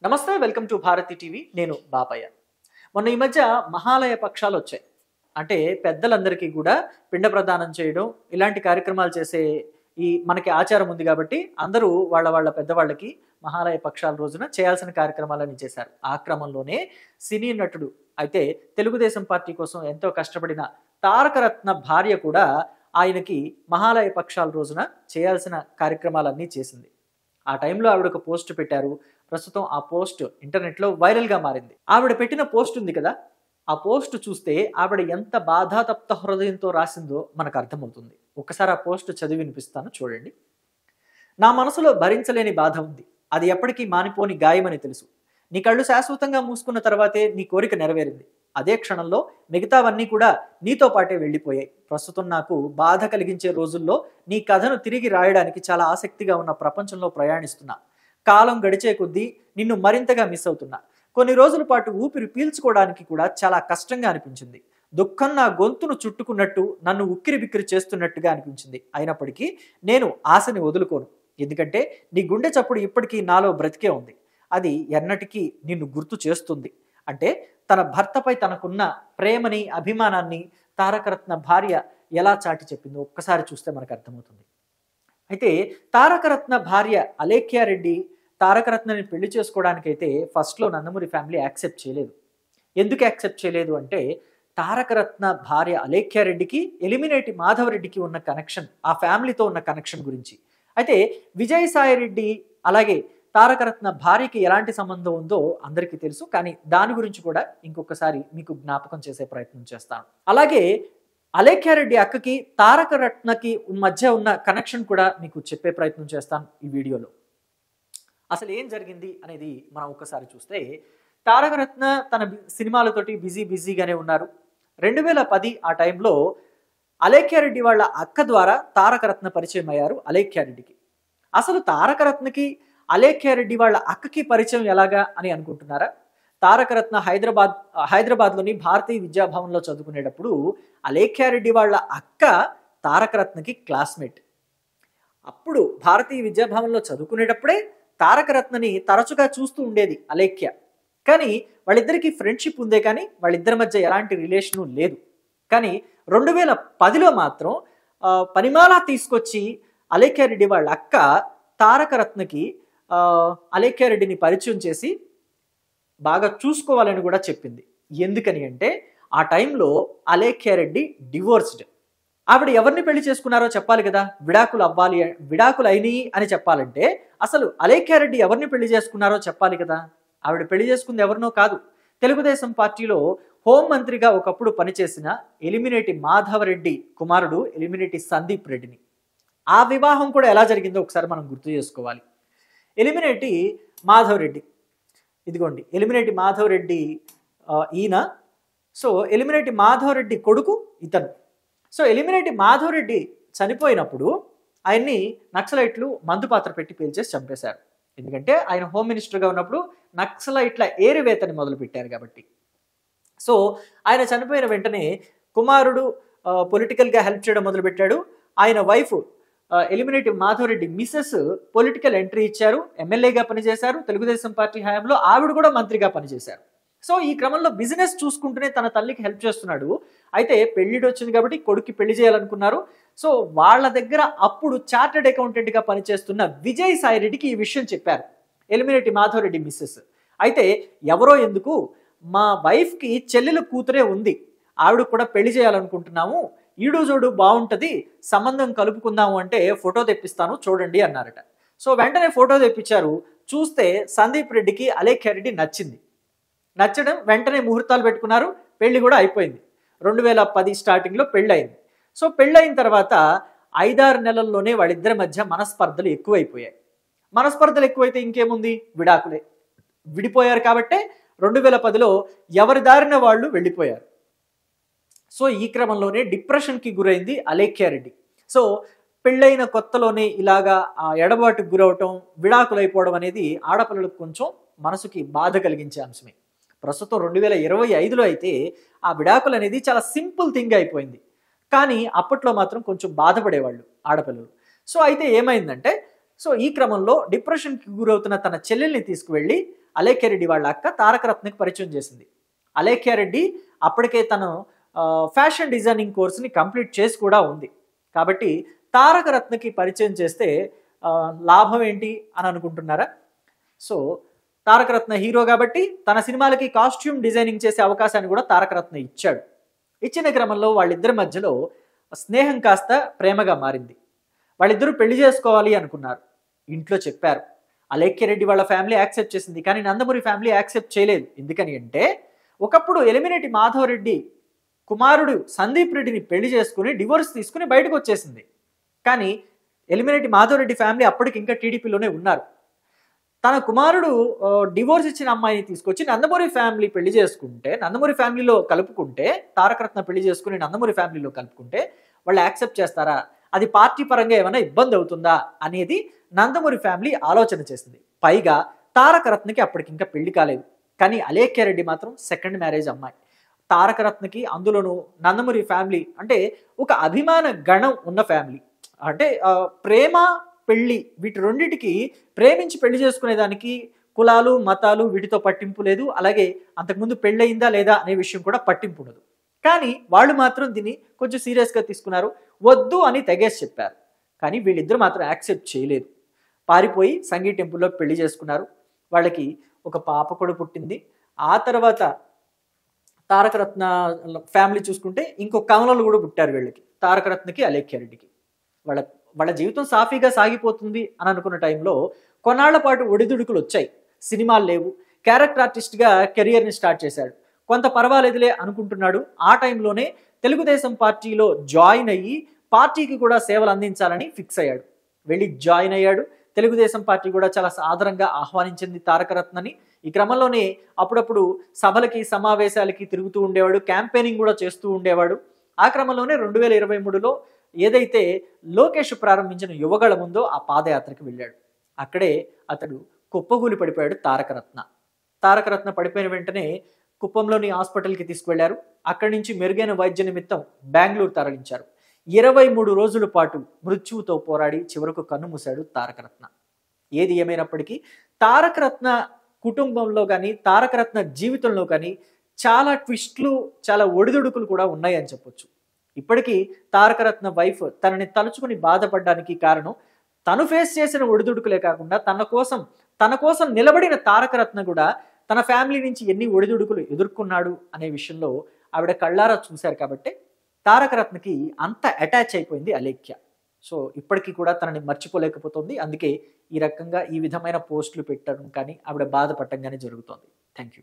నమస్తే, welcome to Bharati TV. నేను బాపయ్య. మొన్న ఈ మధ్య మహాలయ పక్షాలు వచ్చాయి. అంటే పెద్దలందరికీ కూడా పిండ ప్రదానం చేయడం, ఇలాంటి కార్యక్రమాలు చేసే మనకి ఆచారం ఉంది కాబట్టి అందరూ వాళ్ళ పెద్దవాళ్ళకి మహాలయ పక్షాల రోజున చేయాల్సిన కార్యక్రమాలన్నీ చేశారు. ఆ క్రమంలోనే సినీ నటుడు అయితే తెలుగుదేశం పార్టీ కోసం ఎంతో కష్టపడిన తారకరత్న భార్య కూడా ఆయనకి మహాలయ పక్షాల రోజున చేయాల్సిన కార్యక్రమాలన్నీ చేసింది. ఆ టైంలో ఆవిడ ఒక పోస్ట్ పెట్టారు. ప్రస్తుతం ఆ పోస్ట్ ఇంటర్నెట్లో వైరల్గా మారింది. ఆవిడ పెట్టిన పోస్ట్ ఉంది కదా, ఆ పోస్ట్ చూస్తే ఆవిడ ఎంత బాధాతప్త హృదయంతో రాసిందో మనకు అర్థమవుతుంది. ఒక్కసారి ఆ పోస్ట్ చదివి వినిపిస్తాను, చూడండి. నా మనసులో భరించలేని బాధ ఉంది. అది ఎప్పటికీ మానిపోని గాయమని తెలుసు. నీ కళ్ళు శాశ్వతంగా మూసుకున్న తర్వాతే నీ కోరిక నెరవేరింది. అదే క్షణంలో మిగతావన్నీ కూడా నీతో పాటే వెళ్ళిపోయాయి. ప్రస్తుతం నాకు బాధ కలిగించే రోజుల్లో నీ కథను తిరిగి రాయడానికి చాలా ఆసక్తిగా ఉన్న ప్రపంచంలో ప్రయాణిస్తున్నా. కాలం గడిచే కొద్దీ నిన్ను మరింతగా మిస్ అవుతున్నా. కొన్ని రోజుల పాటు ఊపిరి పీల్చుకోవడానికి కూడా చాలా కష్టంగా అనిపించింది. దుఃఖం నా గొంతును చుట్టుకున్నట్టు, నన్ను ఉక్కిరి బిక్కిరి చేస్తున్నట్టుగా అనిపించింది. అయినప్పటికీ నేను ఆశని వదులుకోను. ఎందుకంటే నీ గుండె చప్పుడు ఇప్పటికీ నాలో బ్రతికే ఉంది. అది ఎన్నటికీ నిన్ను గుర్తు చేస్తుంది. అంటే తన భర్తపై తనకున్న ప్రేమని, అభిమానాన్ని తారకరత్న భార్య ఎలా చాటి చెప్పిందో ఒక్కసారి చూస్తే మనకు అర్థమవుతుంది. అయితే తారకరత్న భార్య అలేఖ్యారెడ్డి తారకరత్నని పెళ్లి చేసుకోవడానికైతే ఫస్ట్లో నందమూరి ఫ్యామిలీ యాక్సెప్ట్ చేయలేదు. ఎందుకు యాక్సెప్ట్ చేయలేదు అంటే, తారకరత్న భార్య అలేఖ్యారెడ్డికి ఎలిమినేటి మాధవరెడ్డికి ఉన్న కనెక్షన్, ఆ ఫ్యామిలీతో ఉన్న కనెక్షన్ గురించి. అయితే విజయసాయిరెడ్డి అలాగే తారకరత్న భార్యకి ఎలాంటి సంబంధం ఉందో అందరికీ తెలుసు. కానీ దాని గురించి కూడా ఇంకొకసారి మీకు జ్ఞాపకం చేసే ప్రయత్నం చేస్తాను. అలాగే అలేఖ్యారెడ్డి అక్కకి తారకరత్నకి మధ్య ఉన్న కనెక్షన్ కూడా మీకు చెప్పే ప్రయత్నం చేస్తాను ఈ వీడియోలో. అసలు ఏం జరిగింది అనేది మనం ఒకసారి చూస్తే, తారకరత్న తన సినిమాలతోటి బిజీగానే ఉన్నారు. 2010 ఆ టైంలో అలేఖ్యారెడ్డి వాళ్ళ అక్క ద్వారా తారకరత్న పరిచయం అయ్యారు అలేఖ్యారెడ్డికి. అసలు తారకరత్నకి అలేఖ్యారెడ్డి వాళ్ళ అక్కకి పరిచయం ఎలాగా అని అనుకుంటున్నారా? తారకరత్న హైదరాబాద్లోని భారతీయ విద్యాభవన్లో చదువుకునేటప్పుడు అలేఖ్యారెడ్డి వాళ్ళ అక్క తారకరత్నకి క్లాస్మేట్. అప్పుడు భారతీయ విద్యాభవన్లో చదువుకునేటప్పుడే తారకరత్నని తరచుగా చూస్తూ ఉండేది అలేఖ్య. కానీ వాళ్ళిద్దరికీ ఫ్రెండ్షిప్ ఉందే కానీ వాళ్ళిద్దరి మధ్య ఎలాంటి రిలేషను లేదు. కానీ 2010లో మాత్రం పనిమాలా తీసుకొచ్చి అలేఖ్యారెడ్డి వాళ్ళ అక్క తారకరత్నకి అలేఖ్యారెడ్డిని పరిచయం చేసి బాగా చూసుకోవాలని కూడా చెప్పింది. ఎందుకని అంటే, ఆ టైంలో అలేఖ్యారెడ్డి డివోర్స్డ్. ఆవిడ ఎవరిని పెళ్లి చేసుకున్నారో చెప్పాలి కదా. విడాకులు అయినాయి అని చెప్పాలంటే అసలు అలేఖ్యారెడ్డి ఎవరిని పెళ్లి చేసుకున్నారో చెప్పాలి కదా. ఆవిడ పెళ్లి చేసుకుంది ఎవరినో కాదు, తెలుగుదేశం పార్టీలో హోంమంత్రిగా ఒకప్పుడు పనిచేసిన ఎలిమినేటి మాధవరెడ్డి కుమారుడు ఎలిమినేటి సందీప్ రెడ్డిని. ఆ వివాహం కూడా ఎలా జరిగిందో ఒకసారి మనం గుర్తు చేసుకోవాలి. ఎలిమినేటి మాధవరెడ్డి, ఇదిగోండి ఎలిమినేటి మాధవరెడ్డి ఈయన. సో ఎలిమినేటి మాధవరెడ్డి కొడుకు ఇతను. సో ఎలిమినేటి మాధవరెడ్డి చనిపోయినప్పుడు ఆయన్ని నక్సలైట్లు మందు పాత్ర పెట్టి పేల్చేసి చంపేశారు. ఎందుకంటే ఆయన హోమ్ మినిస్టర్గా ఉన్నప్పుడు నక్సలైట్ల ఏరివేతని మొదలుపెట్టారు కాబట్టి. సో ఆయన చనిపోయిన వెంటనే కుమారుడు పొలిటికల్గా హెల్ప్ చేయడం మొదలుపెట్టాడు. ఆయన wife Elimineti Madhava Reddy mrs political entry ఇచ్చారు, ఎమ్మెల్యేగా పనిచేశారు. తెలుగుదేశం పార్టీ హయాంలో ఆవిడ కూడా మంత్రిగా పనిచేశారు. సో ఈ క్రమంలో బిజినెస్ చూసుకుంటూనే తన తల్లికి హెల్ప్ చేస్తున్నాడు. అయితే పెళ్లిడి వచ్చింది కాబట్టి కొడుక్కి పెళ్లి చేయాలనుకున్నారు. సో వాళ్ళ దగ్గర అప్పుడు చార్టెడ్ అకౌంటెంట్గా పనిచేస్తున్న విజయసాయిరెడ్డికి ఈ విషయం చెప్పారు ఎలిమినేటి మాధవరెడ్డి మిస్సెస్. అయితే ఎవరో ఎందుకు, మా వైఫ్కి చెల్లెల కూతురే ఉంది, ఆవిడ కూడా పెళ్లి చేయాలనుకుంటున్నాము, ఈడు జోడు బాగుంటుంది, సంబంధం కలుపుకుందాము అంటే ఫోటో తెప్పిస్తాను చూడండి అన్నారట. సో వెంటనే ఫోటో తెప్పించారు. చూస్తే సందీప్ రెడ్డికి అలేఖ్యారెడ్డి నచ్చడం వెంటనే ముహూర్తాలు పెట్టుకున్నారు. పెళ్లి కూడా అయిపోయింది. 2010 స్టార్టింగ్లో పెళ్ళయింది. సో పెళ్ళయిన తర్వాత 5-6 నెలల్లోనే వాళ్ళిద్దరి మధ్య మనస్పర్ధలు ఎక్కువైపోయాయి. మనస్పర్ధలు ఎక్కువైతే ఇంకేముంది, విడాకులే. విడిపోయారు కాబట్టే 2010లో ఎవరి దారిన వాళ్ళు వెళ్ళిపోయారు. సో ఈ క్రమంలోనే డిప్రెషన్కి గురైంది అలేఖ్యారెడ్డి. సో పెళ్ళైన కొత్తలోనే ఇలాగా ఎడబాటుకు గురవటం, విడాకులు అయిపోవడం అనేది ఆడపిల్లలకు కొంచెం మనసుకి బాధ కలిగించే అంశమే. ప్రస్తుతం 2025లో అయితే ఆ విడాకులు అనేది చాలా సింపుల్ థింగ్ అయిపోయింది. కానీ అప్పట్లో మాత్రం కొంచెం బాధపడేవాళ్ళు ఆడపిల్లలు. సో అయితే ఏమైందంటే, సో ఈ క్రమంలో డిప్రెషన్కి గురవుతున్న తన చెల్లెల్ని తీసుకువెళ్ళి అలేఖ్యారెడ్డి వాళ్ళ అక్క తారకరత్నకి పరిచయం చేసింది. అలేఖ్యారెడ్డి అప్పటికే తను ఫ్యాషన్ డిజైనింగ్ కోర్సుని కంప్లీట్ చేసి కూడా ఉంది. కాబట్టి తారకరత్నకి పరిచయం చేస్తే లాభం ఏంటి అని అనుకుంటున్నారా? సో తారకరత్న హీరో కాబట్టి తన సినిమాలకి కాస్ట్యూమ్ డిజైనింగ్ చేసే అవకాశాన్ని కూడా తారకరత్న ఇచ్చాడు. ఇచ్చిన క్రమంలో వాళ్ళిద్దరి మధ్యలో స్నేహం కాస్త ప్రేమగా మారింది. వాళ్ళిద్దరూ పెళ్లి చేసుకోవాలి అనుకున్నారు. ఇంట్లో చెప్పారు. అలేఖ్యారెడ్డి వాళ్ళ ఫ్యామిలీ యాక్సెప్ట్ చేసింది, కానీ నందమూరి ఫ్యామిలీ యాక్సెప్ట్ చేయలేదు. ఎందుకని అంటే ఒకప్పుడు ఎలిమినేటి మాధవరెడ్డి కుమారుడు సందీప్ రెడ్డిని పెళ్లి చేసుకుని డివోర్స్ తీసుకుని బయటకు వచ్చేసింది. కానీ ఎలిమినేటి మాధవరెడ్డి ఫ్యామిలీ అప్పటికి ఇంకా టీడీపీలోనే ఉన్నారు. తన కుమారుడు డివోర్స్ ఇచ్చిన అమ్మాయిని తీసుకొచ్చి నందమూరి ఫ్యామిలీ పెళ్లి చేసుకుంటే, నందమూరి ఫ్యామిలీలో కలుపుకుంటే, తారకరత్న పెళ్లి చేసుకుని నందమూరి ఫ్యామిలీలో కలుపుకుంటే వాళ్ళు యాక్సెప్ట్ చేస్తారా? అది పార్టీ పరంగా ఏమైనా ఇబ్బంది అవుతుందా అనేది నందమూరి ఫ్యామిలీ ఆలోచన చేసింది. పైగా తారకరత్నకి అప్పటికి ఇంకా పెళ్లి కాలేదు. కానీ అలేఖ్యారెడ్డి మాత్రం సెకండ్ మ్యారేజ్ అమ్మాయి. తారకరత్నకి అందులోనూ నందమూరి ఫ్యామిలీ అంటే ఒక అభిమాన గణం ఉన్న ఫ్యామిలీ. అంటే ప్రేమ పెళ్లి వీటి రెండింటికి ప్రేమించి పెళ్లి చేసుకునేదానికి కులాలు మతాలు వీటితో పట్టింపు లేదు. అలాగే అంతకుముందు పెళ్ళయిందా లేదా అనే విషయం కూడా పట్టింపు ఉండదు. కానీ వాళ్ళు మాత్రం దీన్ని కొంచెం సీరియస్గా తీసుకున్నారు. వద్దు అని తెగేసి చెప్పారు. కానీ వీళ్ళిద్దరూ మాత్రం యాక్సెప్ట్ చేయలేదు. పారిపోయి సంగీ టెంపుల్లో పెళ్లి చేసుకున్నారు. వాళ్ళకి ఒక పాప కూడా పుట్టింది. ఆ తర్వాత తారకరత్న ఫ్యామిలీ చూసుకుంటే ఇంకో కమలలు కూడా పుట్టారు వీళ్ళకి, తారకరత్నకి అలేఖ్యారెడ్డికి. వాళ్ళ జీవితం సాఫీగా సాగిపోతుంది అని అనుకున్న టైంలో కొన్నాళ్ల పాటు ఒడిదుడుకులు వచ్చాయి. సినిమాలు లేవు. క్యారెక్టర్ ఆర్టిస్ట్గా కెరియర్ని స్టార్ట్ చేశాడు. కొంత పర్వాలేదులే అనుకుంటున్నాడు. ఆ టైంలోనే తెలుగుదేశం పార్టీలో జాయిన్ అయ్యి పార్టీకి కూడా సేవలు అందించాలని ఫిక్స్ అయ్యాడు. వెళ్ళి జాయిన్ అయ్యాడు. తెలుగుదేశం పార్టీ కూడా చాలా సాదరంగా ఆహ్వానించింది తారకరత్నని. ఈ క్రమంలోనే అప్పుడప్పుడు సభలకి సమావేశాలకి తిరుగుతూ ఉండేవాడు. క్యాంపెయినింగ్ కూడా చేస్తూ ఉండేవాడు. ఆ క్రమంలోనే 2023లో ఏదైతే లోకేష్ ప్రారంభించిన యువగళం ఉందో ఆ పాదయాత్రకి వెళ్ళాడు. అక్కడే అతడు కుప్పగూలి పడిపోయాడు తారకరత్న. తారకరత్న పడిపోయిన వెంటనే కుప్పంలోని హాస్పిటల్కి తీసుకువెళ్లారు. అక్కడి నుంచి మెరుగైన వైద్య నిమిత్తం బెంగళూరు తరలించారు. 23 రోజుల పాటు మృత్యువుతో పోరాడి చివరకు కన్నుమూశాడు తారకరత్న. ఏది ఏమైనప్పటికీ తారకరత్న కుటుంబంలో కానీ తారకరత్న జీవితంలో కానీ చాలా ట్విస్ట్లు, చాలా ఒడిదుడుకులు కూడా ఉన్నాయని చెప్పొచ్చు. ఇప్పటికీ తారకరత్న వైఫ్ తనని తలుచుకుని బాధపడడానికి కారణం తను ఫేస్ చేసిన ఒడిదుడుకులే కాకుండా తన కోసం నిలబడిన తారకరత్న కూడా తన ఫ్యామిలీ నుంచి ఎన్ని ఒడిదుడుకులు ఎదుర్కొన్నాడు అనే విషయంలో ఆవిడ కళ్ళారా చూశారు. కాబట్టి తారకరత్నకి అంత అటాచ్ అయిపోయింది అలేఖ్య. సో ఇప్పటికీ కూడా తనని మర్చిపోలేకపోతుంది. అందుకే ఈ రకంగా ఈ విధమైన పోస్టులు పెట్టడం కానీ ఆవిడ బాధపడటం కానీ జరుగుతోంది. Thank you.